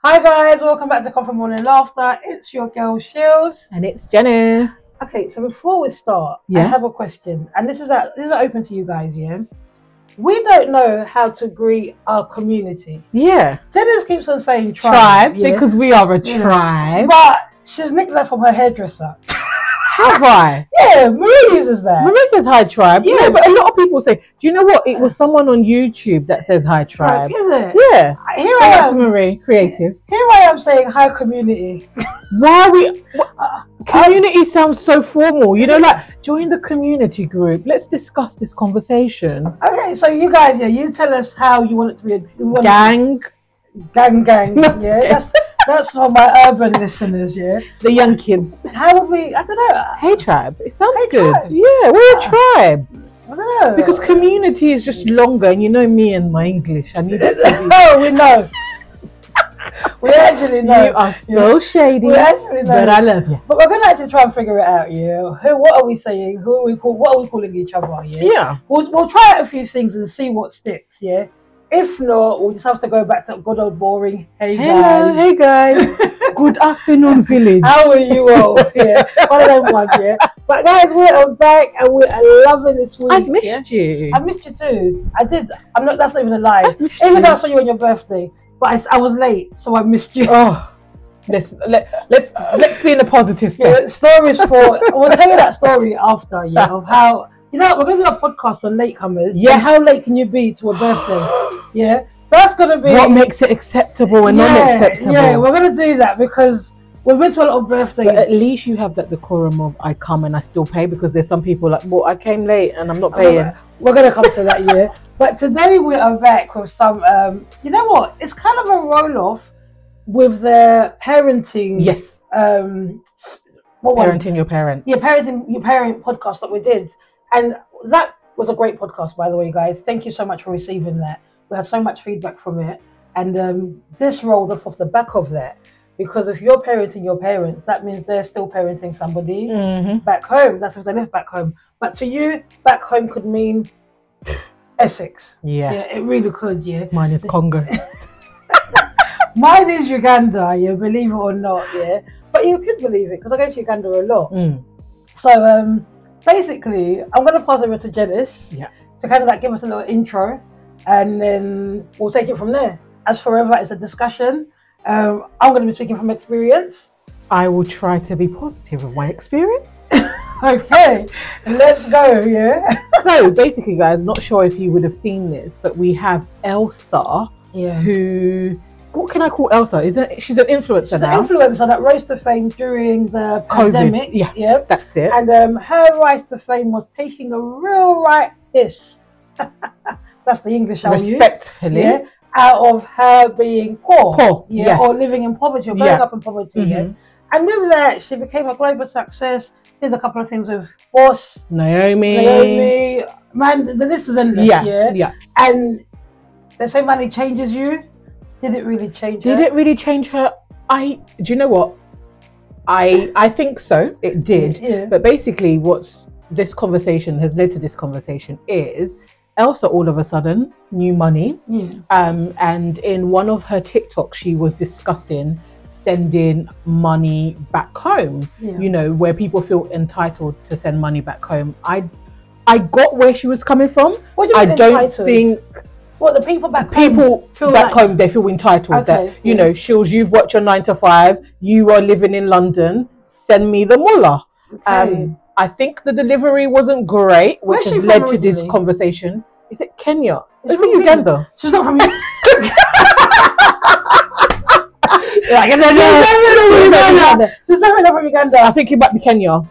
Hi guys, welcome back to Coffee Morning Laughter. It's your girl Shilz. And it's Djenys. Okay, so before we start, I have a question. And this is open to you guys, yeah? We don't know how to greet our community. Yeah. Djenys keeps on saying tribe, because we are a tribe. But she's nicked that from her hairdresser. Have I? Yeah, Marie uses that. Marie says hi tribe. Yeah, but a lot of people say, do you know what? It was someone on YouTube that says hi tribe. Is it? Yeah. Here I am. Marie, creative. Here I am saying hi community. Why are we... community sounds so formal. You know, like, join the community group. Let's discuss this conversation. Okay, so you guys, you tell us how you want it to be. Gang. Gang. Yeah, that's for my urban listeners, yeah. The young kids. How would we, I don't know. Hey tribe. It sounds good. Tribe. Yeah, we're a tribe. I don't know. Because community is just longer, and you know me and my English. I need it to be... Oh, we know. We actually know. You are so shady. We actually know. But I love you. But we're going to actually try and figure it out, yeah. What are we saying? What are we calling each other, yeah? Yeah. We'll try out a few things and see what sticks, yeah. If not, we'll just have to go back to good old boring. Hey guys. Good afternoon, village. How are you all? Yeah, one of them ones, yeah. But guys, we're back and we are loving this week. I've missed you. I missed you too. I did. I'm not. That's not even a lie. Even though I saw you on your birthday, but I was late, so I missed you. Oh, let's be in a positive space. Yeah, stories for. We'll tell you that story after. Yeah, of how. You know, we're going to do a podcast on latecomers. Yeah. How late can you be to a birthday? Yeah. That's going to be... What makes it acceptable and unacceptable? Yeah, we're going to do that because we've been to a lot of birthdays. But at least you have that decorum of I come and I still pay, because there's some people like, well, I came late and I'm not paying. We're going to come to that, yeah. But today we are back with some... you know what? It's kind of a roll-off with the parenting... Yes. Parenting your parent. Yeah, parenting your parent podcast that we did. And that was a great podcast, by the way, guys. Thank you so much for receiving that. We had so much feedback from it. And this rolled off the back of that. Because if you're parenting your parents, that means they're still parenting somebody back home. That's if they live back home. But to you, back home could mean Essex. Yeah, it really could, yeah. Mine is Congo. Mine is Uganda, yeah, believe it or not, yeah. But you could believe it, because I go to Uganda a lot. So, basically, I'm going to pass over to Djenys to kind of like give us a little intro, and then we'll take it from there. As forever, it's a discussion. I'm going to be speaking from experience. I will try to be positive of my experience. Okay, let's go, yeah. So basically, guys, not sure if you would have seen this, but we have Elsa, who... What can I call Elsa? She's an influencer now. She's an influencer that rose to fame during the pandemic. Yeah, that's it. And her rise to fame was taking a real right piss. That's the English I'll use. Respectfully. Yeah, out of her being poor. Yes. Or living in poverty, or growing up in poverty. Yeah. And with that, she became a global success. Did a couple of things with Boss, Naomi. Man, the list is endless. Yeah. And they say money changes you. Did it really change her? Did it really change her? Do you know what? I think so. It did. Yeah. But basically, what's this conversation has led to this conversation is Elsa all of a sudden knew money. And in one of her TikToks, she was discussing sending money back home. You know, where people feel entitled to send money back home. I got where she was coming from. What do you mean entitled? Think. What, the people back home, they feel entitled that, you know, Shilz, you've worked your 9 to 5, you are living in London, send me the mullah. I think the delivery wasn't great, which has led to this conversation. Is it Kenya? Is it Uganda? She's not from Uganda. She's definitely not from Uganda. I think it might be Kenya.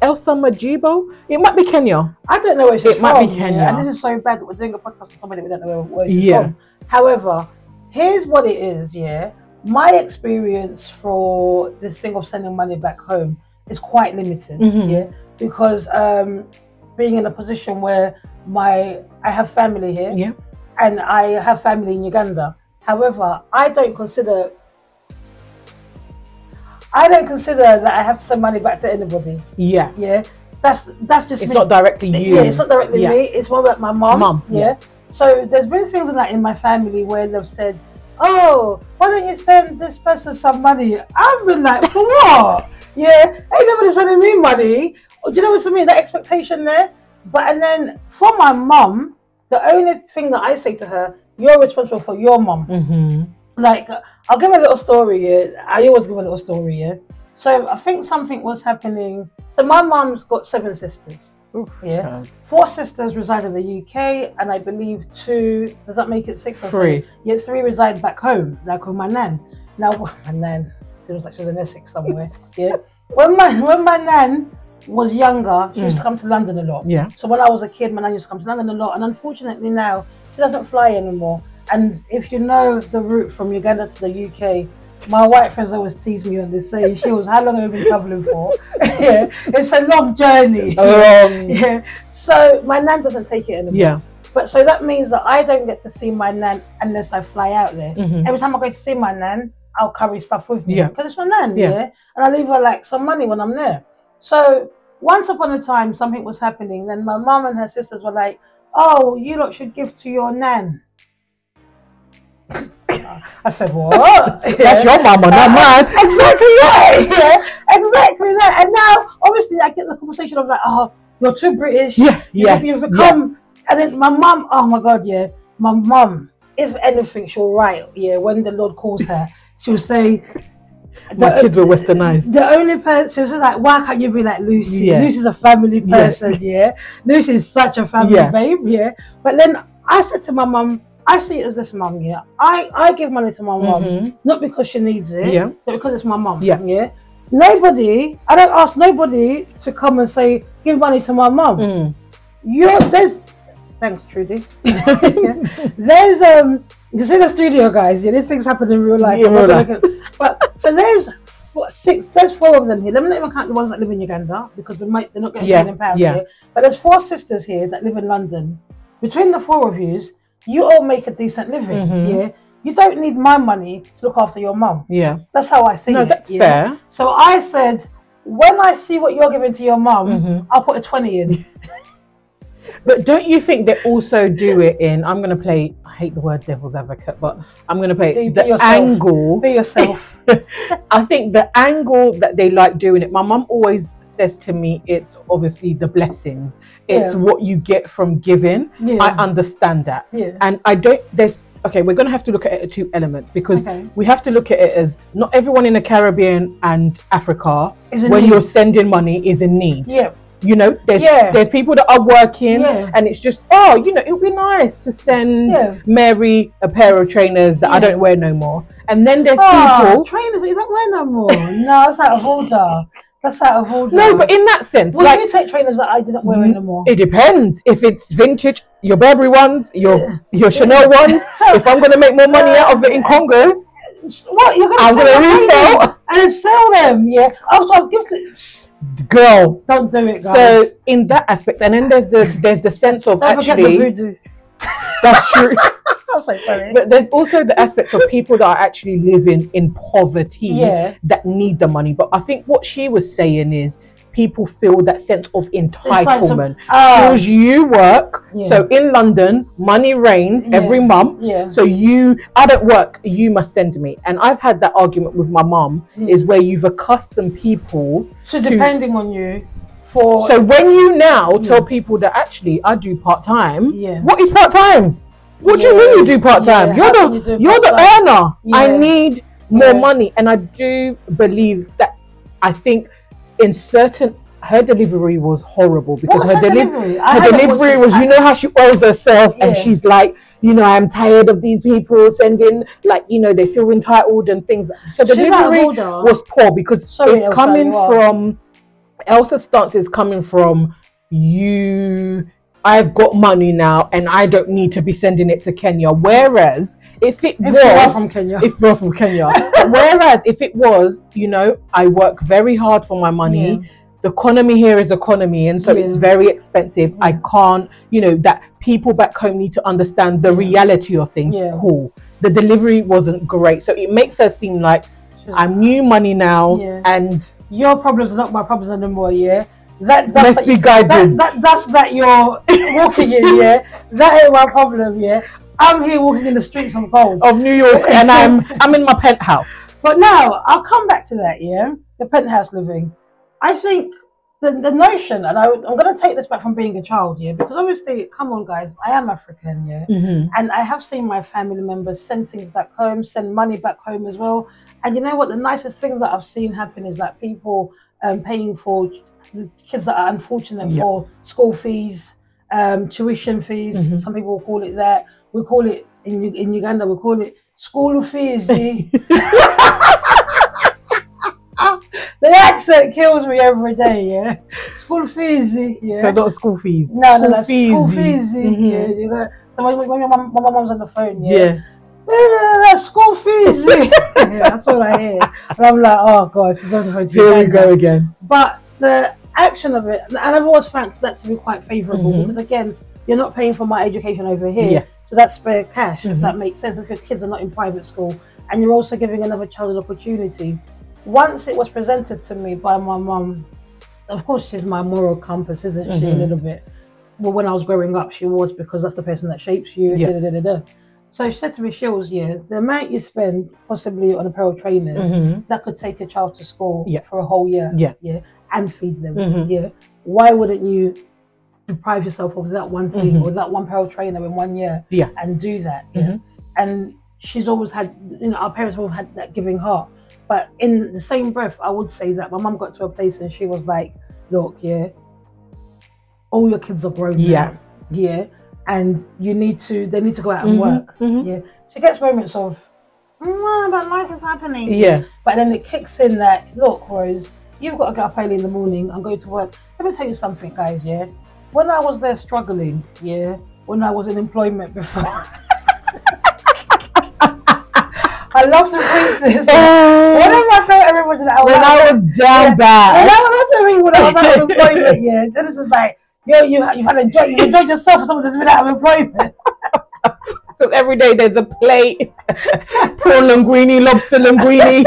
Elsa Majibo? It might be Kenya. I don't know where she's from. It might be Kenya. And this is so bad that we're doing a podcast with somebody we don't know where she's from. However, here's what it is, my experience for the thing of sending money back home is quite limited, because being in a position where I have family here, and I have family in Uganda. However, I don't consider that I have to send money back to anybody. That's just it's me. not directly you. It's not directly me. It's more like my mom. So there's been things like in my family where they've said, oh, why don't you send this person some money? I've been like, for what? Yeah, ain't nobody sending me money. Do you know what I mean? That expectation there. But and then for my mum, the only thing that I say to her, you're responsible for your mum. Like, I'll give a little story. Yeah, I always give a little story. Yeah. So I think something was happening. So my mum's got 7 sisters. Oof, yeah, 4 sisters reside in the UK, and I believe 2. Does that make it 6 or 3? Yeah, 3 reside back home, like with my nan. Now my nan seems like she's in Essex somewhere. Yeah, when my nan was younger, she used to come to London a lot. Yeah. So when I was a kid, my nan used to come to London a lot, and unfortunately now she doesn't fly anymore. And if you know the route from Uganda to the UK, my white friends always tease me on this, saying, Shilz, how long have you been travelling for? Yeah, it's a long journey. Yeah. So my nan doesn't take it anymore. Yeah. But so that means that I don't get to see my nan unless I fly out there. Every time I go to see my nan, I'll carry stuff with me. Because it's my nan, yeah. And I leave her like some money when I'm there. So once upon a time, something was happening. Then my mum and her sisters were like, oh, you lot should give to your nan. I said, what? That's your mama, not mine. Exactly right. Yeah, exactly that. And now, obviously, I get the conversation of like, oh, you're too British. You've become. And then my mum, oh my God, yeah. My mum, if anything, she'll write, when the Lord calls her, she'll say, my kids were westernized. The only person, she'll say like, why can't you be like Lucy? Lucy's a family person, Lucy's such a family babe, But then I said to my mum, I see it as this mum, I give money to my mum, not because she needs it, but because it's my mum, Nobody, I don't ask nobody to come and say, give money to my mum. Thanks, Trudy. There's, you see the studio, guys, these things happen in real life. But, so there's 4 of them here. Let me not even count the ones that live in Uganda, because they're not getting paid in pounds here. But there's 4 sisters here that live in London. Between the 4 of you all make a decent living, You don't need my money to look after your mum. That's how I see it. No, that's fair. So I said, when I see what you're giving to your mum, I'll put a 20 in. But don't you think they also do it in, I'm going to play, I hate the word devil's advocate, but I'm going to play the angle. Be yourself. I think the angle that they like doing it, my mum always says to me, it's obviously the blessings. It's what you get from giving. I understand that. And I don't, we're going to have to look at it at 2 elements, because we have to look at it as not everyone in the Caribbean and Africa, when you're sending money, is in need. You know, there's people that are working, and it's just, it would be nice to send Mary a pair of trainers that I don't wear no more. And then there's people... Trainers that you don't wear no more? No, that's out of order. That's out of order. No, but in that sense... Will you take trainers that I didn't wear anymore? It depends. If it's vintage, your Burberry ones, your Chanel ones, if I'm going to make more money out of it in Congo... What, you're I'm going to resell and sell them, After I've gifted... Girl, don't do it, guys. So in that aspect, and then there's the sense of don't actually forget the voodoo. That's true. I'm so sorry. But there's also the aspect of people that are actually living in poverty that need the money. But I think what she was saying is people feel that sense of entitlement. Because you work, so in London, money rains every month. So I don't work, you must send me. And I've had that argument with my mum, is where you've accustomed people to depending on you. So when you now tell people that actually I do part-time, what is part-time? What do you mean you do part-time? You're the earner. I need more money. And I do believe that, I think in certain, her delivery was horrible, because her delivery was, you know how she owes herself, and she's like, I'm tired of these people sending, like, they feel entitled and things. So the delivery was poor, because it's coming from, Elsa's stance is coming from, I've got money now and I don't need to be sending it to Kenya. Whereas if we're from Kenya. Whereas if it was, I work very hard for my money. The economy here is economy, and so it's very expensive. I can't, that people back home need to understand the reality of things. Cool. The delivery wasn't great. So it makes her seem like I'm new money now, and your problems are not my problems anymore, That's be guided. That's that you're walking in, yeah. That ain't my problem, yeah. I'm here walking in the streets of gold of New York, and I'm in my penthouse. But now I'll come back to that, yeah. The penthouse living. I think the notion, and I'm going to take this back from being a child, yeah, because obviously, come on, guys, I am African, yeah, and I have seen my family members send things back home, send money back home as well. And you know what? The nicest things that I've seen happen is that people paying for the kids that are unfortunate for school fees, tuition fees. Some people will call it that. We call it in Uganda. We call it school fees. The accent kills me every day, yeah. School fees, yeah. So not school fees. No, school fees. Yeah, you know. So when my mom's on the phone, yeah. School fees. Yeah, that's what I hear. And I'm like, oh God, she's on the phone. Here we go again. But the action of it, and I've always found that to be quite favourable because again, you're not paying for my education over here, so that's spare cash. If that makes sense, if your kids are not in private school, and you're also giving another child an opportunity. Once it was presented to me by my mum, of course she's my moral compass, isn't she, a little bit. Well, when I was growing up, she was, because that's the person that shapes you. So she said to me, Shilz, the amount you spend possibly on a pair of trainers that could take a child to school for a whole year, and feed them, why wouldn't you deprive yourself of that one thing or that one pair of trainer in 1 year and do that? And she's always had, you know, our parents have had that giving heart. But in the same breath, I would say that my mum got to a place and she was like, look, all your kids are grown now, and they need to go out and work. She gets moments of, but life is happening. But then it kicks in that, look, Rose, you've got to get up early in the morning and go to work. Let me tell you something, guys, when I was there struggling, when I was in employment before, I love to preach this. Whenever I tell everybody that I was down bad. When I was out of employment, then this is like, you've enjoyed yourself for someone that's been out of employment. Because every day there's a plate, prawn linguine, lobster linguine.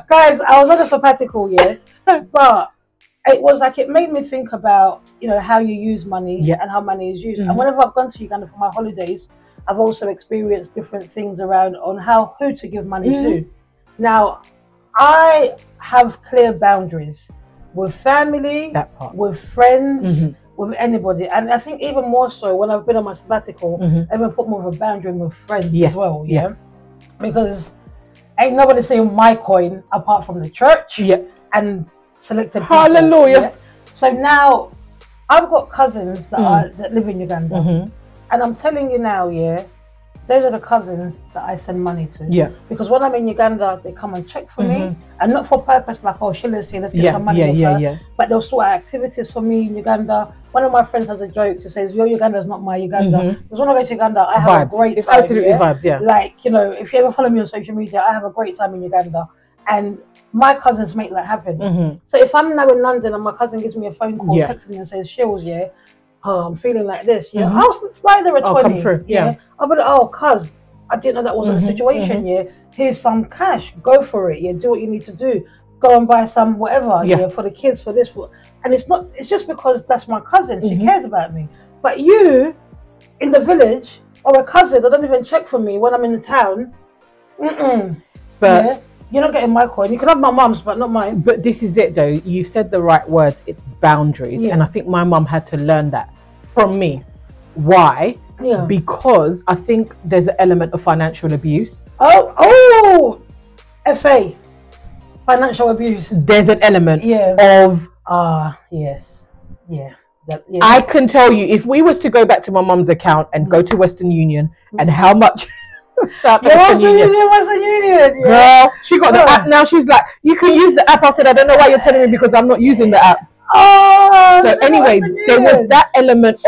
Guys, I was on a sabbatical, but it was like, it made me think about, you know, how you use money and how money is used. And whenever I've gone to Uganda for my holidays, I've also experienced different things around on who to give money to. Now, I have clear boundaries with family, with friends, with anybody. And I think even more so when I've been on my sabbatical, I've even put more of a boundary with friends as well, because ain't nobody saying my coin apart from the church and selected people. Hallelujah. So now I've got cousins that live in Uganda. And I'm telling you now, those are the cousins that I send money to. Because when I'm in Uganda, they come and check for me. And not for purpose like, oh, Shilz here, let's get some money off her. But they'll sort out activities for me in Uganda. One of my friends has a joke to say, your Uganda is not my Uganda. Because when I go to Uganda, I have a great time. Absolutely vibes, Like, you know, if you ever follow me on social media, I have a great time in Uganda. And my cousins make that happen. So if I'm now in London and my cousin gives me a phone call, texts me and says, Shilz, I'm feeling like this, I'll slide there a 20. Come through. I'll be like, cuz, I didn't know that wasn't the situation, here's some cash, go for it, do what you need to do, go and buy some whatever, for the kids, for this, and it's just because that's my cousin, she cares about me. But you, in the village, or a cousin that don't even check for me when I'm in the town, but you're not getting my coin. You can have my mum's, but not mine. But this is it, though. You said the right words. It's boundaries. And I think my mum had to learn that from me. Why? Because I think there's an element of financial abuse. FA. Financial abuse. There's an element of... I can tell you, if we was to go back to my mum's account and go to Western Union and how much... Western Union. Girl, she got the app now. She's like, you can use the app. I said, I don't know why you're telling me because I'm not using the app. So anyway, there was that element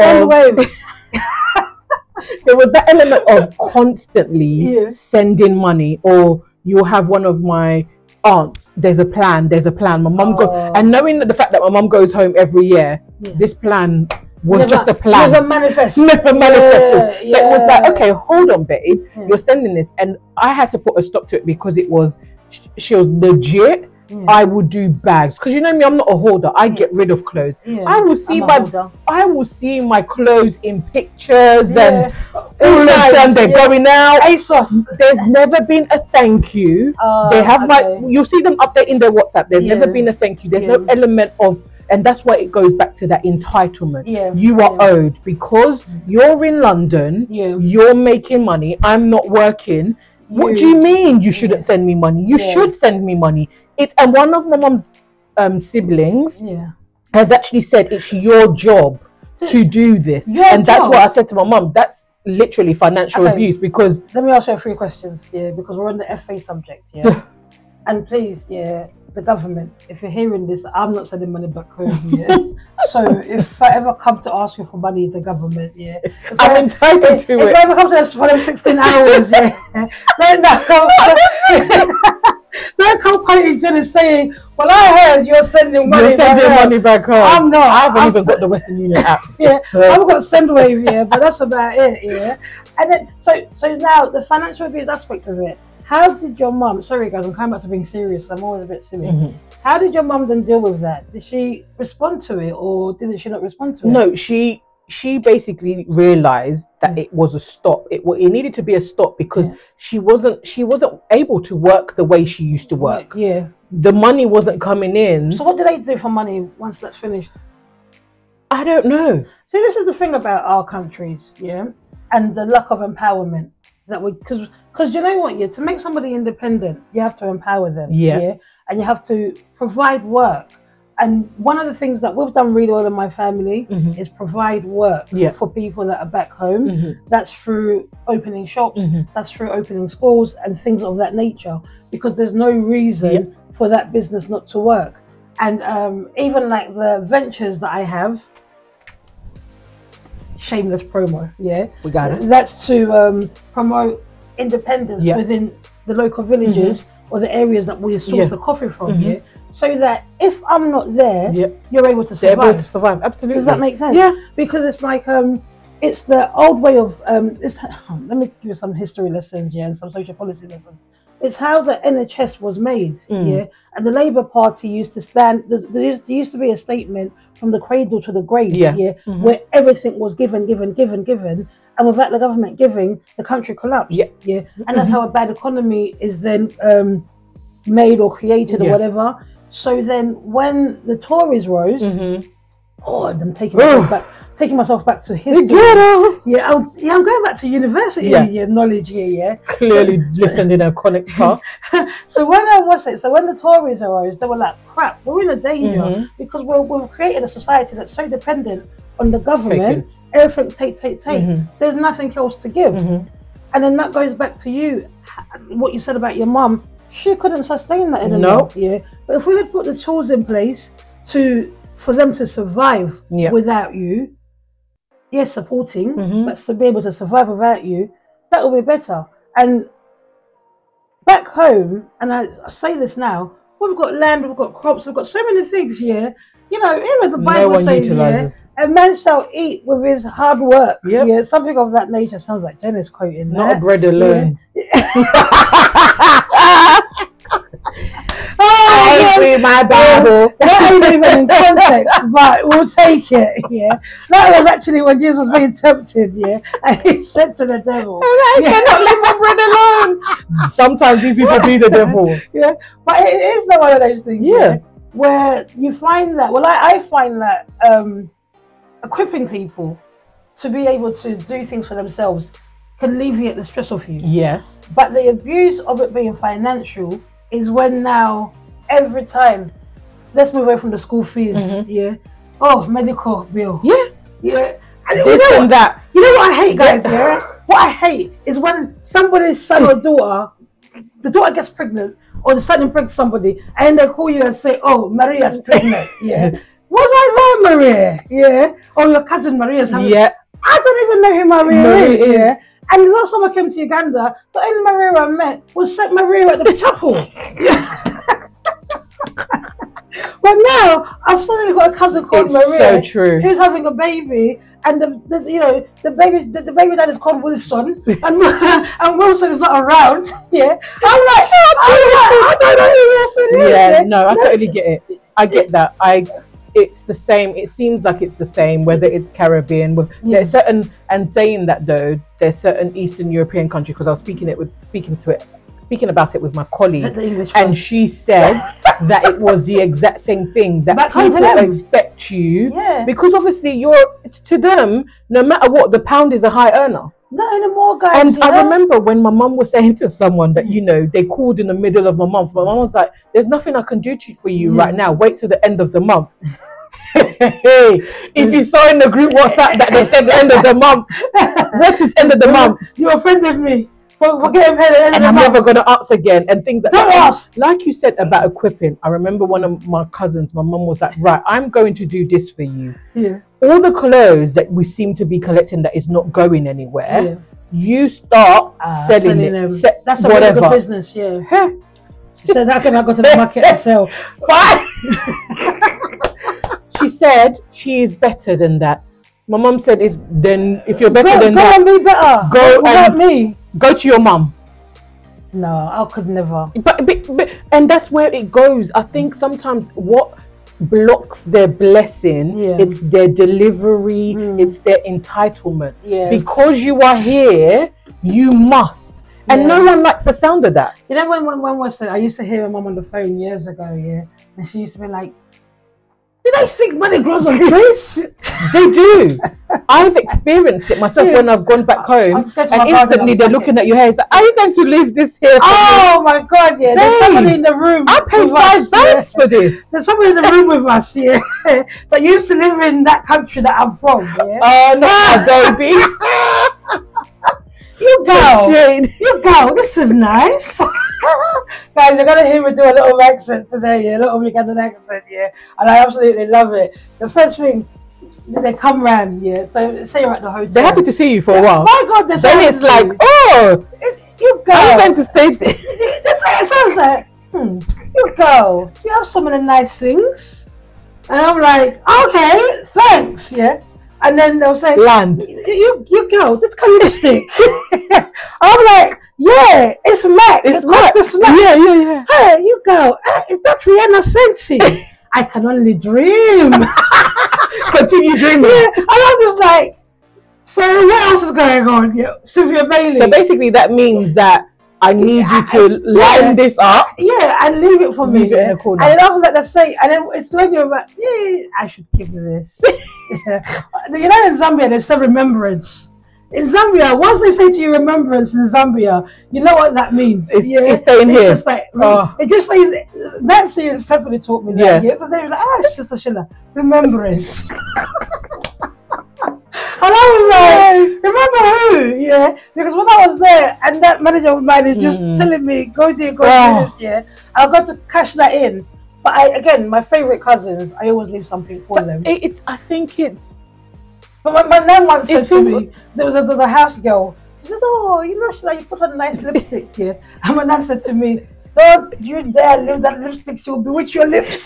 there was that element of constantly sending money, or you'll have one of my aunts, there's a plan. My mum goes, and knowing that the fact that my mum goes home every year, this plan was just a plan. Never manifest. So it was like, okay, hold on, babe. You're sending this. And I had to put a stop to it because she was legit I would do bags, because you know me, I'm not a hoarder. I get rid of clothes. I will see my clothes in pictures and they're going out. ASOS. There's never been a thank you. They have you'll see them updating their WhatsApp. There's never been a thank you. There's no element of, and that's why it goes back to that entitlement. You are owed because you're in London, you're making money, I'm not working. What do you mean you shouldn't send me money? You should send me money. And one of my mom's siblings has actually said it's your job to do this. That's what I said to my mom. That's literally financial abuse, because... Let me ask you 3 questions, because we're on the FA subject, and please, the government, if you're hearing this, I'm not sending money back home, so if I ever come to ask you for money, the government, I'm entitled to it. If I ever come to us for them 16 hours, don't come quoting Jen saying, well, I heard you're sending money back home. I'm not. I haven't even got the Western Union app. I've got Sendwave, but that's about it, And then, so now, the financial abuse aspect of it, how did your mum, sorry guys, I'm coming back to being serious, I'm always a bit silly. How did your mum then deal with that? Did she respond to it, or did she not respond to it? No, she basically realized that it was a stop. It needed to be a stop, because she wasn't able to work the way she used to work. The money wasn't coming in. So what do they do for money once that's finished? I don't know. See, this is the thing about our countries, and the lack of empowerment that we, because you know what, to make somebody independent, you have to empower them, and you have to provide work. And one of the things that we've done really well in my family is provide work for people that are back home. That's through opening shops, that's through opening schools and things of that nature, because there's no reason for that business not to work. And even like the ventures that I have, shameless promo, we got it. That's to promote independence within the local villages or the areas that we source the coffee from, so that if I'm not there, you're able to survive. They're able to survive, absolutely. Does that make sense? Because it's like it's the old way of let me give you some history lessons, and some social policy lessons. It's how the NHS was made, and the Labour Party used to stand. There used to be a statement from the cradle to the grave, where everything was given, and without the government giving, the country collapsed, and that's how a bad economy is then made or created or whatever. So then, when the Tories rose. I'm taking myself back to history. I'm going back to university knowledge here. Clearly listened in a conic path. So when the Tories arose, they were like, crap, we're in a danger because we've created a society that's so dependent on the government. Everything take. There's nothing else to give. And then that goes back to you, what you said about your mum. She couldn't sustain that anymore. But if we had put the tools in place for them to survive without you, supporting, but to be able to survive without you, that would be better. And back home, and I say this now, we've got land, we've got crops, we've got so many things here. You know, even the Bible says, a man shall eat with his hard work. Something of that nature. Sounds like Jenny's quoting Not a bread alone. I read my Bible. That ain't even in context, but we'll take it. That was actually when Jesus was being tempted, and he said to the devil, I cannot live on bread alone. Sometimes these people be the devil. But it is one of those things, where you find that, I find that equipping people to be able to do things for themselves can alleviate the stress of you. But the abuse of it being financial is when now every time, let's move away from the school fees, medical bill, and and that. You know what I hate, guys? What I hate is when somebody's son or daughter, the daughter gets pregnant, or the son impregnates somebody, and they call you and say, "Oh, Maria's pregnant." Was I there, Maria? Or your cousin Maria's having. I don't even know who Maria is. And the last time I came to Uganda, the only Maria I met was St. Maria at the chapel. But But now I've suddenly got a cousin called Maria, so true, who's having a baby, and the baby dad is called Wilson, and Wilson is not around. Yeah, I don't know who Wilson is. Yeah, no, I totally get it. I get that. It's the same. It seems like it's the same, whether it's Caribbean. There's certain, and saying that though, there's certain Eastern European countries, because I was speaking about it with my colleague, and she said that it was the exact same thing, that people expect you, because obviously to them, no matter what, the pound is a high earner. Not anymore, guys. And I remember when my mum was saying to someone that, they called in the middle of my month. My mum was like, there's nothing I can do for you right now. Wait till the end of the month. If you saw in the group WhatsApp that they said the end of the month, what is end of the month? You offended me. For getting paid at the end of the month. I'm never going to ask again. And things that don't ask. Like you said about equipping, I remember one of my cousins, my mum was like, right, I'm going to do this for you. Yeah. All the clothes that we seem to be collecting that is not going anywhere, you start selling them. That's a really good business, yeah. She said, how can I go to the market and sell? Fine. She said she is better than that. My mum said, if you're better than that, go and be better. Go without me. Go to your mum. No, I could never. But and that's where it goes. I think sometimes what blocks their blessing, it's their delivery, it's their entitlement. Yeah. Because you are here, you must. And no one likes the sound of that. You know, when was it? I used to hear my mum on the phone years ago, and she used to be like, do they think money grows on trees? They do. I've experienced it myself when I've gone back home, and instantly they're looking at your hair. It's like, are you going to leave this here? Oh my God! Yeah, there's somebody in the room. I paid £5 for this. There's somebody in the room with us, that used to live in that country that I'm from. Oh no, baby. You go. This is nice. Guys, you're gonna hear me do a little accent today, a little Ugandan accent, and I absolutely love it. The first thing, they come round, so say you're at the hotel. They're happy to see you for a while. My God, then it's like, you go. I'm going to stay there. So I was like, you go. You have so many nice things, and I'm like, okay, thanks, And then they'll say, land. You go, this kind of lipstick. I'm like, it's MAC. It's MAC. Yeah. Hey, you go. Is that Rihanna Fenty? I can only dream. Continue dreaming. And I'm just like, so what else is going on? Sylvia Bailey. So basically that means that I need you to line this up. And leave it for me. Leave it in the corner. And then after that, they say, and then it's when you're like, I should give you this. You know, in Zambia, they say remembrance. In Zambia, once they say to you remembrance in Zambia, you know what that means. It's staying here. Just like, it just says, Nancy and Stephanie taught me that. So they were like, it's just a shilla. Remembrance. And I was like, remember who? Because when I was there, and that manager of mine is just telling me, go do this, I've got to cash that in. But again, my favorite cousins, I always leave something for them. I think it's. But my nan once said to me, there was a house girl. She says, "Oh, you know, you put on a nice lipstick here." And my nan said to me, "Don't you dare leave that lipstick; she will bewitch your lips."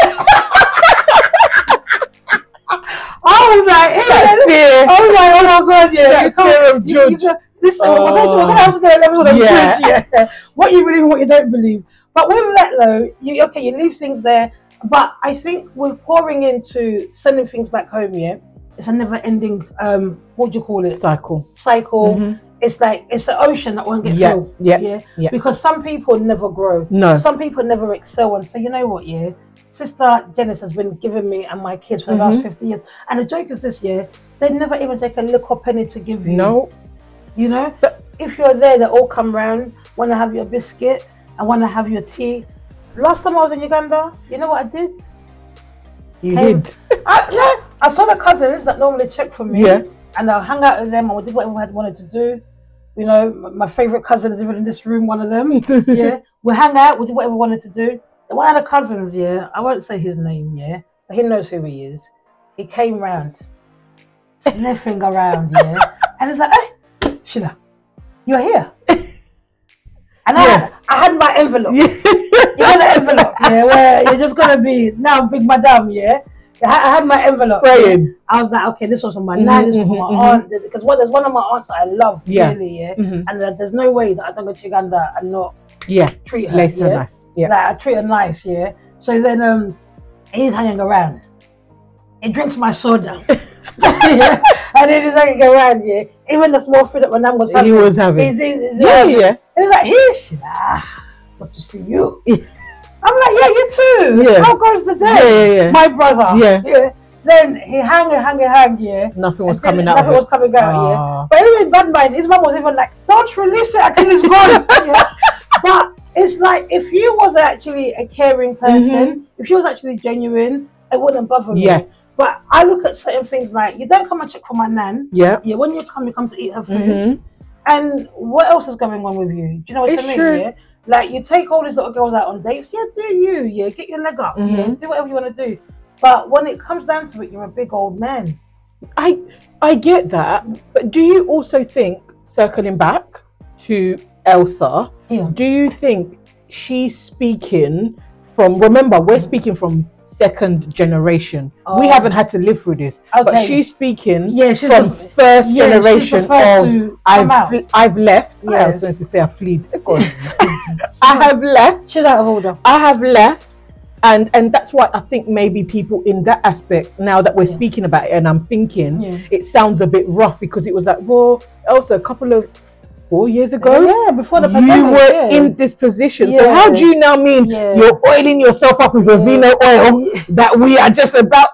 I was like, oh my God, we're gonna have to do an episode of judge, what you believe and what you don't believe. But with that though, you leave things there. But I think with pouring into sending things back home, it's a never-ending what do you call it? Cycle. It's like it's the ocean that won't get filled. Because some people never grow. No. Some people never excel and say, you know what, Sister Djenys has been giving me and my kids for the last 50 years. And the joke is this, they never even take a little penny to give you. No. You know? But if you're there, they all come round, want to have your biscuit and want to have your tea. Last time I was in Uganda, you know what I did? You did? I saw the cousins that normally check for me. And I'll hang out with them and we did what we had wanted to do. You know, my favourite cousin is even in this room, one of them. We hang out, we did whatever we wanted to do. One of the cousins, I won't say his name, but he knows who he is. He came round, sniffing around, and he's like, hey, Sheila, you're here. And I had my envelope. You got an envelope, yeah, where you're just gonna be now big madam, yeah. I had my envelope. Yeah. I was like, okay, this was from my nan, this was from my aunt, because there's one of my aunts that I love, really, yeah. And there's no way that I don't go to Uganda and not treat her, nice. Yeah. Like I treat her nice, yeah. So then he's hanging around. He drinks my soda. Yeah. And then he's hanging around, yeah. Even the small food that my nan was having. He was having. He's yeah. And he's like, here, good to see you. I'm like, yeah, you too. Yeah. How goes the day? Yeah. My brother. Yeah. Then he hang, yeah. Nothing was coming out. Nothing was coming out, yeah. But even bad mind, his mum was even like, don't release it until it's gone. Yeah. But it's like, if he was actually a caring person, if she was actually genuine, it wouldn't bother me. Yeah. But I look at certain things like, you don't come and check for my nan. Yeah. Yeah. When you come to eat her food. And what else is going on with you? Do you know what I mean? True. Yeah. Like you take all these little girls out on dates. Yeah, do you? Yeah, get your leg up. Yeah, do whatever you want to do. But when it comes down to it, you're a big old man. I get that, but do you also think, circling back to Elsa, do you think she's speaking from? Remember, we're speaking from second generation. We haven't had to live through this, but she's speaking from first generation of I've left. I was going to say I fled. I have left. She's out of order. I have left, and that's why I think maybe people in that aspect, now that we're speaking about it, and I'm thinking it sounds a bit rough, because it was like, well, Elsa, a couple of 4 years ago, before the pandemic, you were in this position. So how do you now mean you're oiling yourself up with a vino oil that we are just about?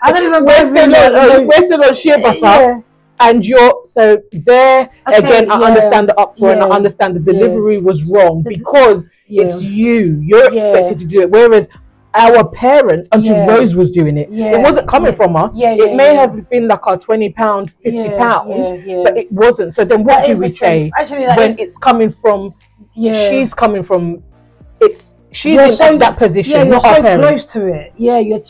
I don't even we're still on shea butter, and you're so there again. I understand the uproar, and I understand the delivery was wrong, because it's you're expected to do it, whereas our parents, until Rose was doing it, it wasn't coming from us. It may have been like our £20, £50, but it wasn't. So then what do we say when it's coming from? She's coming from. She's in that position. Yeah, you're so close to it. Yeah, you're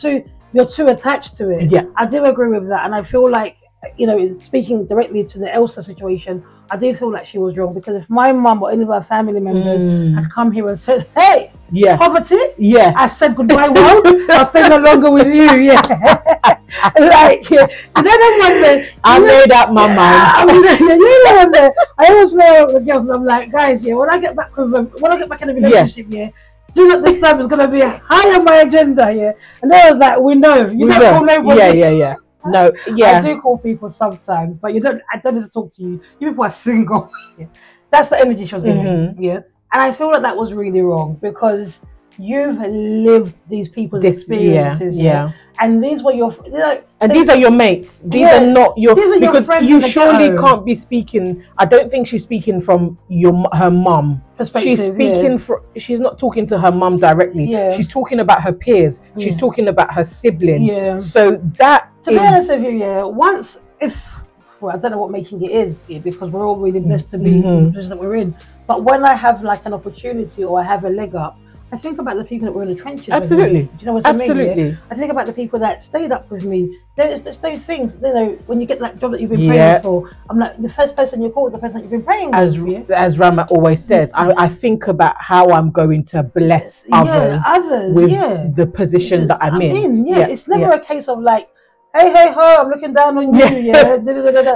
too attached to it. Yeah, I do agree with that, and I feel like, you know, speaking directly to the Elsa situation, I do feel like she was wrong, because if my mum or any of our family members had come here and said, hey, poverty, I said goodbye world, I'll stay no longer with you, like, I made up my mind. I always play with the girls, and I'm like, guys, when I get back in the relationship, do not this time is going to be high on my agenda, and they was like, we know, you don't call nobody. No, I do call people sometimes, but I don't need to talk to you. You people are single. That's the energy she was giving. And I feel like that was really wrong, because you've lived these people's experiences. And these were your these are your mates. These are not your. These are your friends. You surely can't be speaking. I don't think she's speaking from her mum perspective. She's speaking she's not talking to her mum directly. She's talking about her peers. She's talking about her sibling. So that, to be honest with you, I don't know what making it is, because we're all really blessed to be in the position that we're in. But when I have like an opportunity, or I have a leg up, I think about the people that were in the trenches. Absolutely. Do you know what I mean? I think about the people that stayed up with me. There's those things, you know, when you get that job that you've been praying for, I'm like, the first person you call is the person that you've been praying with. As Rama always says, I think about how I'm going to bless others with the position that I'm in. It's never a case of like, hey ho, I'm looking down on you.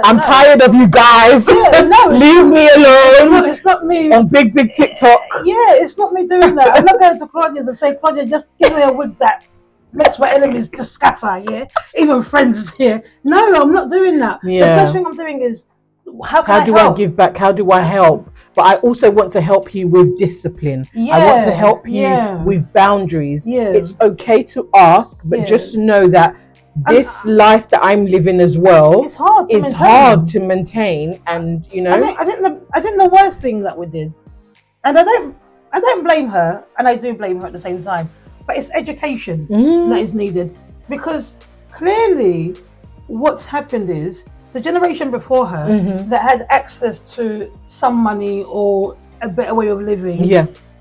I'm tired of you guys. Leave me alone. It's not me on big TikTok. It's not me doing that. I'm not going to Claudia's and say, Claudia, just give me a wig that makes my enemies to scatter. Even friends. No, I'm not doing that. The first thing I'm doing is, how do I give back? How do I help? But I also want to help you with discipline. I want to help you with boundaries. It's okay to ask, but just know that this life that I'm living as well, it's hard to maintain. And you know, I think the worst thing that we did, and I don't blame her, and I do blame her at the same time, but it's education that is needed, because clearly what's happened is the generation before her that had access to some money or a better way of living,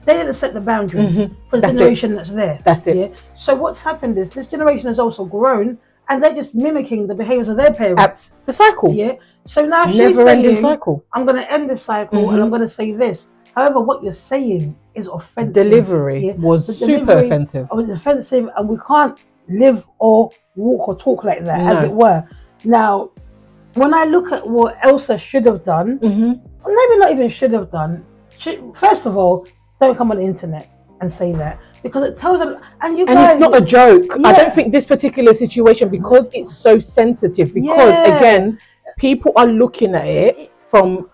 they didn't set the boundaries for the generation that's there. That's it. So what's happened is this generation has also grown, and they're just mimicking the behaviours of their parents. The cycle. Yeah. So now she's Never-ending saying, cycle. I'm going to end this cycle and I'm going to say this. However, what you're saying is offensive. Delivery was super offensive. It was offensive, and we can't live or walk or talk like that, as it were. Now, when I look at what Elsa should have done, maybe not even should have done, first of all, don't come on the internet and say that, because it tells them, and guys, it's not a joke. I don't think this particular situation, because it's so sensitive, because again, people are looking at it from,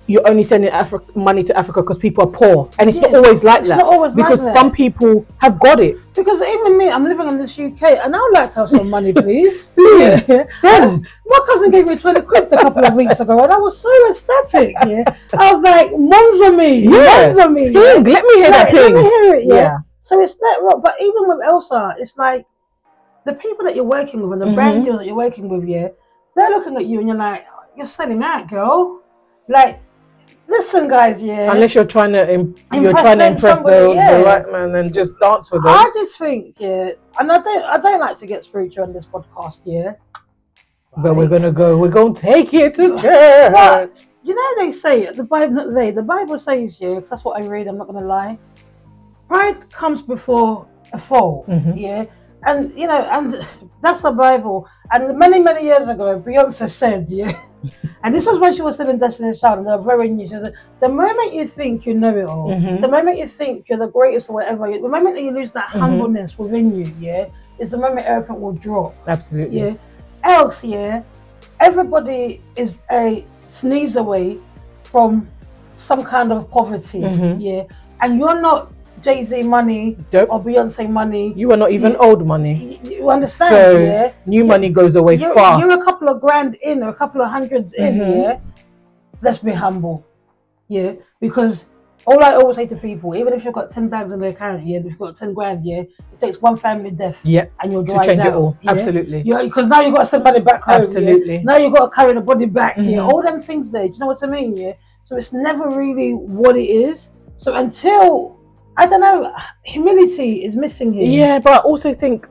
you're only sending money to Africa because people are poor, and it's not always like that. Not always because some people have got it. Because even me, I'm living in this UK, and I would like to have some money, please. Please. My cousin gave me 20 quid a couple of weeks ago, and I was so ecstatic. I was like, Monza me, Monza me. Let me hear that. Let me hear it. Yeah. So it's that rock. But even with Elsa, it's like the people that you're working with and the brand deals that you're working with, they're looking at you, and you're like, you're selling out, girl. Like, listen, guys, unless you're trying to impress the right man and just dance with them. I just think, and I don't like to get spiritual on this podcast, but we're gonna take it to church. But, you know, they say the Bible says, because that's what I read. I'm not gonna lie. Pride comes before a fall, and you know, and that's the Bible. And many years ago, Beyonce said, and this was when she was still in Destiny's Child, and they were very new. She said, the moment you think you know it all, the moment you think you're the greatest or whatever, the moment that you lose that humbleness within you, is the moment everything will drop. Absolutely. Else, everybody is a sneeze away from some kind of poverty, and you're not Jay-Z money or Beyonce money. You are not even old money. You understand? So new money goes away fast. You're a couple of grand in or a couple of hundreds in, Let's be humble, because all I always say to people, even if you've got 10 bags in the account, if you've got 10 grand, it takes one family death, and you're dried out. It all. Absolutely. Because now you've got to send money back home. Absolutely. Now you've got to carry the body back. All them things there. Do you know what I mean? So it's never really what it is. So until, I don't know, humility is missing here. Yeah, but I also think,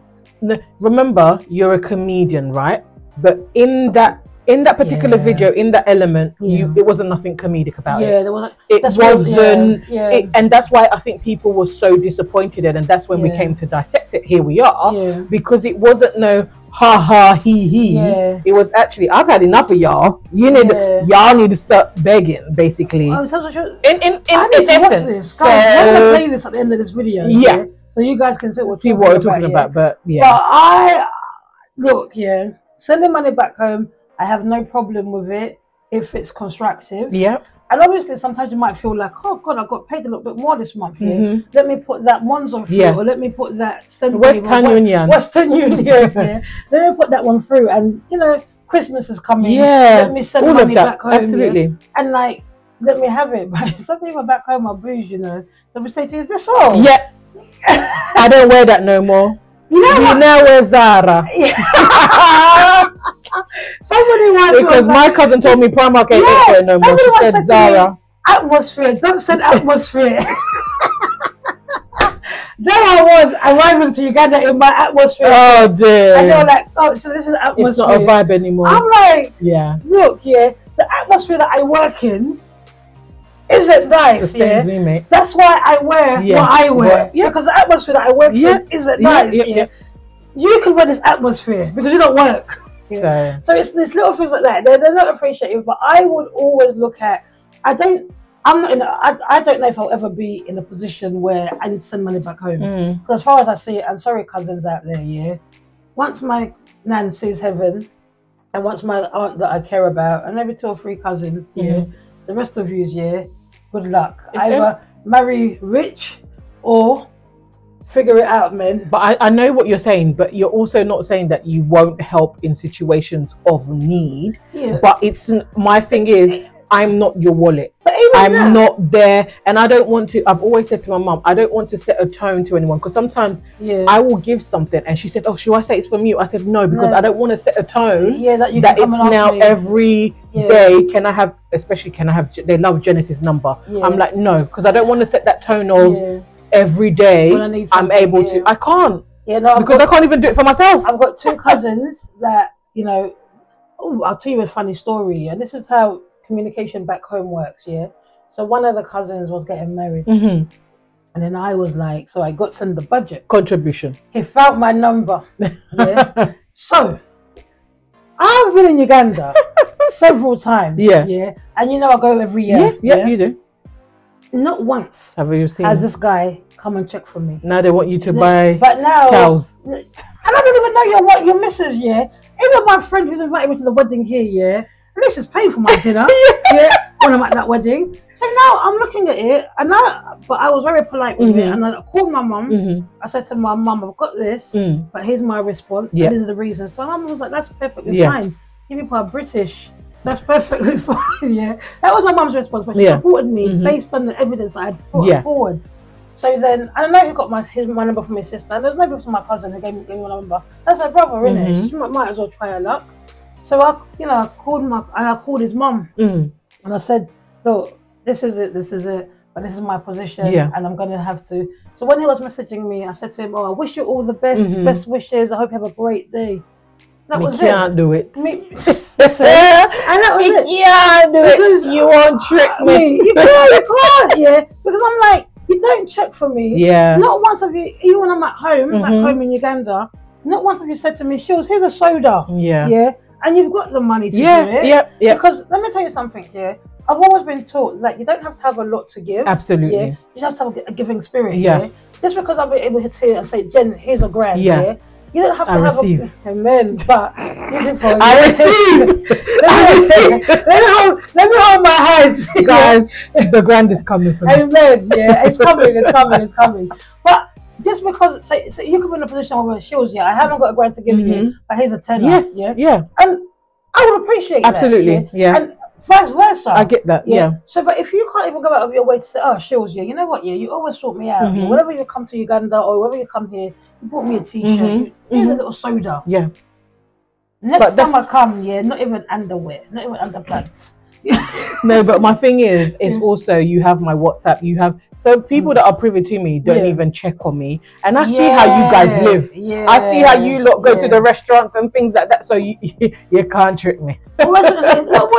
remember, you're a comedian, right? But in that particular video, in that element, it wasn't nothing comedic about it. There wasn't. It wasn't, and that's why I think people were so disappointed, and that's when we came to dissect it. Here we are, because it wasn't no ha ha he he. It was actually, I've had enough of y'all. Y'all need to stop begging, basically. I need to watch this. Guys, I'm gonna play this at the end of this video. So you guys can see what we're talking about. But I look, sending money back home, I have no problem with it if it's constructive. And obviously, sometimes you might feel like, oh God, I got paid a little bit more this month. Let me put that Monzo through, or let me put that Western Union. Let me put that one through. And you know, Christmas is coming. Let me send money back home. Absolutely. And like, let me have it. But some people back home are bougie, you know. They'll say to you, is this all? I don't wear that no more. You now wear Zara. Somebody once, because my cousin told me Primark ain't it no more. She said Zara. Atmosphere, don't send atmosphere. There I was arriving to Uganda in my atmosphere. Oh dear. And they were like, oh, so this is atmosphere. It's not a vibe anymore. I'm like, look, the atmosphere that I work in isn't nice. Me, mate. That's why I wear what I wear. Because the atmosphere that I work in isn't nice. You can wear this atmosphere because you don't work. So it's these little things like that. They're not appreciated, but I would always look at. I don't know if I'll ever be in a position where I need to send money back home. Because as far as I see it, and sorry cousins out there, once my nan sees heaven, and once my aunt that I care about, and maybe 2 or 3 cousins, the rest of you's, good luck. Either marry rich or figure it out, man. But I know what you're saying, but you're also not saying that you won't help in situations of need. But it's my thing is, I'm not your wallet. But I'm not there, and I don't want to. I've always said to my mum, I don't want to set a tone to anyone, because sometimes I will give something, and she said, "Oh, should I say it's from you?" I said, "No, because I don't want to set a tone that it's now every day. Can I have, especially can I have? They love Genesis number. I'm like, no, because I don't want to set that tone of every day. I'm able to. I can't. Yeah, no, because I can't even do it for myself. I've got 2 cousins that, you know, I'll tell you a funny story. And this is how communication back home works, yeah? So one of the cousins was getting married. And then I was like, so I got sent the budget. Contribution. He found my number. Yeah. So I've been in Uganda several times. Yeah. Yeah. And you know I go every year. Yeah, you do. Not once have you seen has this guy come and check for me. Now they want you to buy cows. And I don't even know your missus, yeah. Even my friend who's invited me to the wedding here, yeah. At least she's paying for my dinner, yeah, when I'm at that wedding. So now I'm looking at it, but I was very polite with it, and I called my mum. I said to my mum, I've got this, but here's my response, and these are the reasons. So my mum was like, that's perfectly fine. You people are British. That's perfectly fine, yeah. That was my mum's response, but she supported me based on the evidence that I had put forward. So then, I don't know who got my number from my sister. There's no number from my cousin who gave me my number. That's her brother, innit? She might as well try her luck. So I called his mum, and I said, look, this is it, but this is my position, and I'm gonna have to. So when he was messaging me, I said to him, I wish you all the best wishes. I hope you have a great day. That was it. Can't do it. And that was it. You can't do it. You won't trick me. You can't, yeah. Because I'm like, you don't check for me. Yeah. Not once have you, even when I'm at home, back home in Uganda, not once have you said to me, Shilz, here's a soda. Yeah. Yeah. And you've got the money to do it. Yeah. Because let me tell you something here. I've always been taught that you don't have to have a lot to give. Absolutely. Yeah. You just have to have a giving spirit. Yeah. Just because I've been able to sit and say, Jen, here's a grand. Yeah. You don't have to have receive. Amen. But beautiful. I receive. Let me hold my hands, guys. The grand is coming for me. Amen. Yeah, it's coming. But just because, so you could be in a position where Shilz, I haven't got a grand to give you, but here's a tenner. Yes. Yeah. And I would appreciate absolutely. That. Yeah. And vice versa. I get that. Yeah. So, but if you can't even go out of your way to say, oh, Shilz, you know what? You always sort me out. Whenever you come to Uganda or whenever you come here, you bought me a t-shirt. Here's a little soda. Yeah. Next time I come, not even underwear, not even underpants. No, but my thing is also you have my WhatsApp. You have people that are privy to me don't even check on me, and I see how you guys live. Yeah. I see how you lot go to the restaurants and things like that. So you can't trick me. What was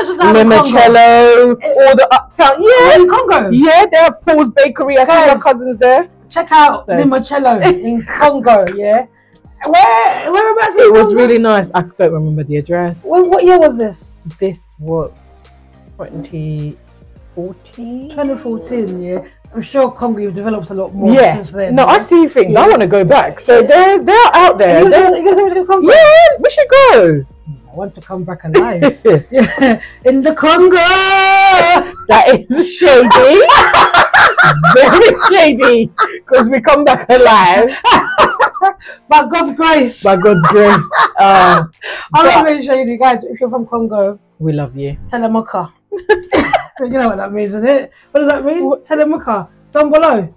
it? Limoncello, all the uptown. Yeah, in Congo. Yeah, they have Paul's Bakery. I see my cousins there. Check out Limoncello in Congo. Yeah. Whereabouts? It was really nice. I don't remember the address. What year was this? This was 2014. 2014. Yeah. I'm sure Congo you've developed a lot more since then. No, I see things. I want to go back. So they're out there. You guys ever to Congo? Yeah, we should go. I want to come back alive. In the Congo. That is shady. Very shady. Because we come back alive. By God's grace. By God's grace. I'm not really shady, guys. If you're from Congo, we love you. Telemuka. You know what that means, isn't it? What does that mean? Telemuka. Down below.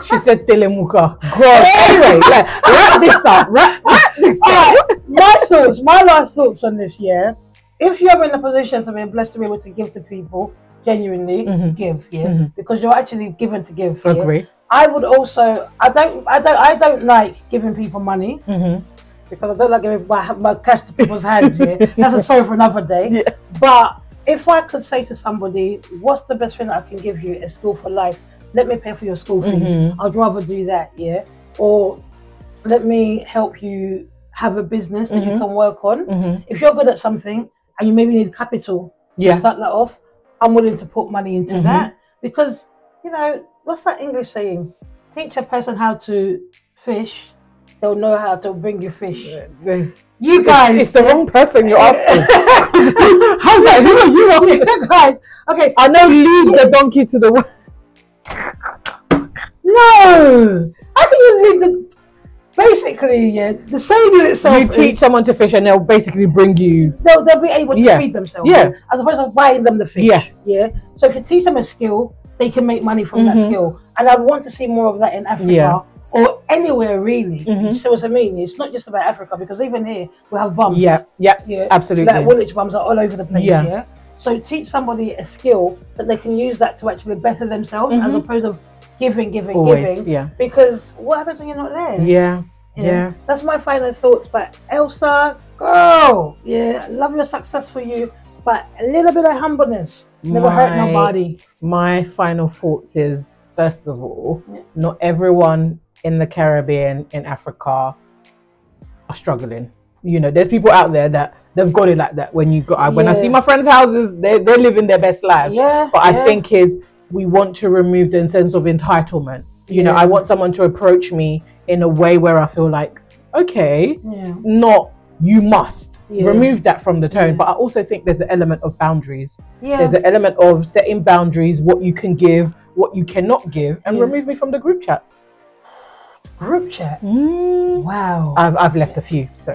She said Telemuka. God. Anyway, wrap this up. Wrap this up. My last thoughts on this, if you're in a position to be blessed to be able to give to people, genuinely give, because you're actually given to give. Agree. I would also, I don't like giving people money because I don't like giving my cash to people's hands. That's a story for another day. But if I could say to somebody, what's the best thing that I can give you? A school for life. Let me pay for your school fees. I'd rather do that, or let me help you have a business that you can work on. If you're good at something and you maybe need capital to start that off, I'm willing to put money into that, because what's that English saying? Teach a person how to fish, they'll know how to bring you fish. You guys, it's the wrong person you're asking. How like, who are you guys? Okay, I know. Lead the donkey to the water. No, I think you lead the. Basically, the saying in itself. You teach someone to fish, and they'll basically bring you. They'll be able to feed themselves. As opposed to buying them the fish. So if you teach them a skill, they can make money from that skill, and I want to see more of that in Africa or anywhere really. So what I mean, it's not just about Africa, because even here we have bums. Absolutely. Like Woolwich bums are all over the place. So teach somebody a skill that they can use that to actually better themselves, as opposed to giving, Always, giving. yeah. Because what happens when you're not there? Yeah. That's my final thoughts. But Elsa, girl, love your success for you, but a little bit of humbleness never hurt nobody. My final thoughts is, first of all, not everyone in the Caribbean, in Africa, are struggling. You know, there's people out there that they've got it like that. When I see my friends' houses, they're living their best life. But I think we want to remove the sense of entitlement. You know, I want someone to approach me in a way where I feel like, okay, not you must. Remove that from the tone. But I also think there's an element of boundaries. There's an element of setting boundaries, what you can give, what you cannot give, and remove me from the group chat. Group chat? Wow. I've left a few. So.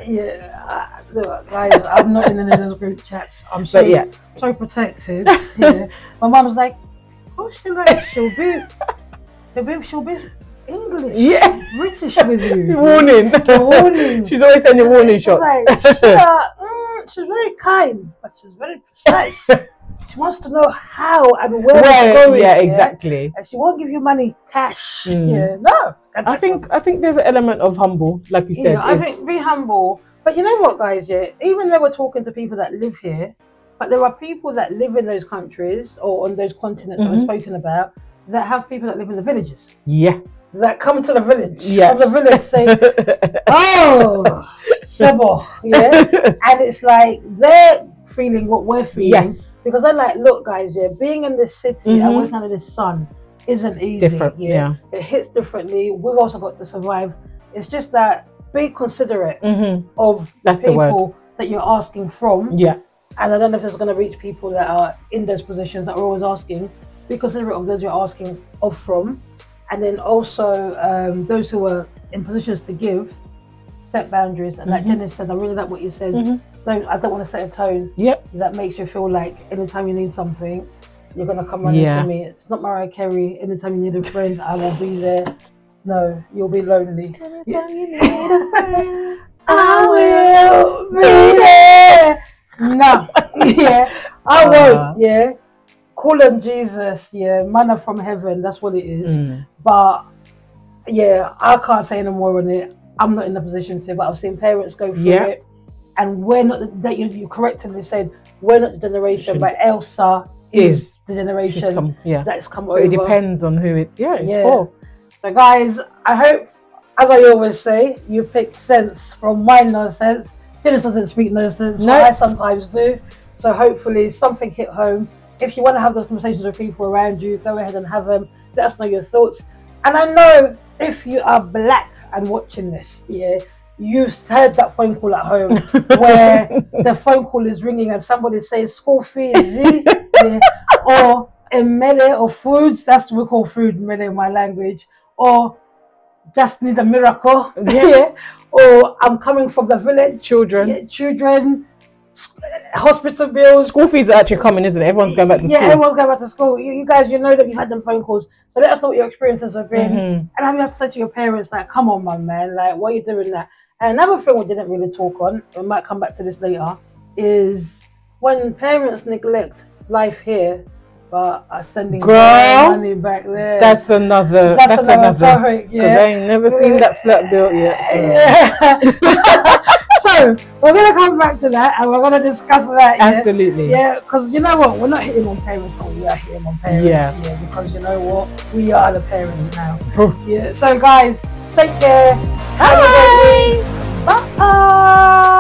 Look, guys, I'm not in any of those group chats. I'm so protected. My mum's like, oh, she'll be English, British with you. Warning. She's always sending warning shots. She's very kind, but she's very precise. She wants to know how and where it's going. Yeah, exactly. And she won't give you money cash. No. I think there's an element of humble, like you said. I think be humble. But you know what, guys? Even though we're talking to people that live here, but there are people that live in those countries or on those continents that we've spoken about that have people that live in the villages. That come to the village. From the village say, oh, Sebo. And it's like they're feeling what we're feeling. Because they're like, look, guys, being in this city and working under this sun isn't easy. Different, It hits differently. We've also got to survive. It's just that be considerate of the people that you're asking from. And I don't know if it's going to reach people that are in those positions that we're always asking. Be considerate of those you're asking from. And then also those who are in positions to give, set boundaries. And like Djenys said, I really like what you said. I don't want to set a tone that makes you feel like anytime you need something, you're going to come running to me. It's not Mariah Carey. Anytime you need a friend, I will be there. No, you'll be lonely. Anytime you need a friend, I will be there. No. I won't. Call on Jesus. Manna from heaven. That's what it is. But I can't say no more on it. I'm not in the position to, but I've seen parents go through it. And we're not, that you correctly said, we're not the generation, but Elsa is the generation that's come over. It depends on who it's for. So guys, I hope, as I always say, you picked sense from my nonsense. Djenys doesn't speak nonsense, but I sometimes do. So hopefully something hit home. If you want to have those conversations with people around you, go ahead and have them. Let us know your thoughts. And I know if you are black and watching this, you've heard that phone call at home where the phone call is ringing and somebody says school fees, or a mele or foods. That's what we call food mele in my language. Or just need a miracle, or I'm coming from the village. Children, hospital bills. School fees are actually coming, isn't it? Everyone's going back to school. Everyone's going back to school. You guys, you know that you've had them phone calls. So let us know what your experiences have been. And have you have to say to your parents, like, come on, my man, like, why are you doing that? And another thing we didn't really talk on, we might come back to this later, is when parents neglect life here, but are sending money back there. That's another topic. I ain't never seen that flat built yet. So we're gonna come back to that and we're gonna discuss that. Absolutely. Because you know what, we're not hitting on parents, but we are hitting on parents. Because you know what, we are the parents now. So guys, take care. Bye. Bye.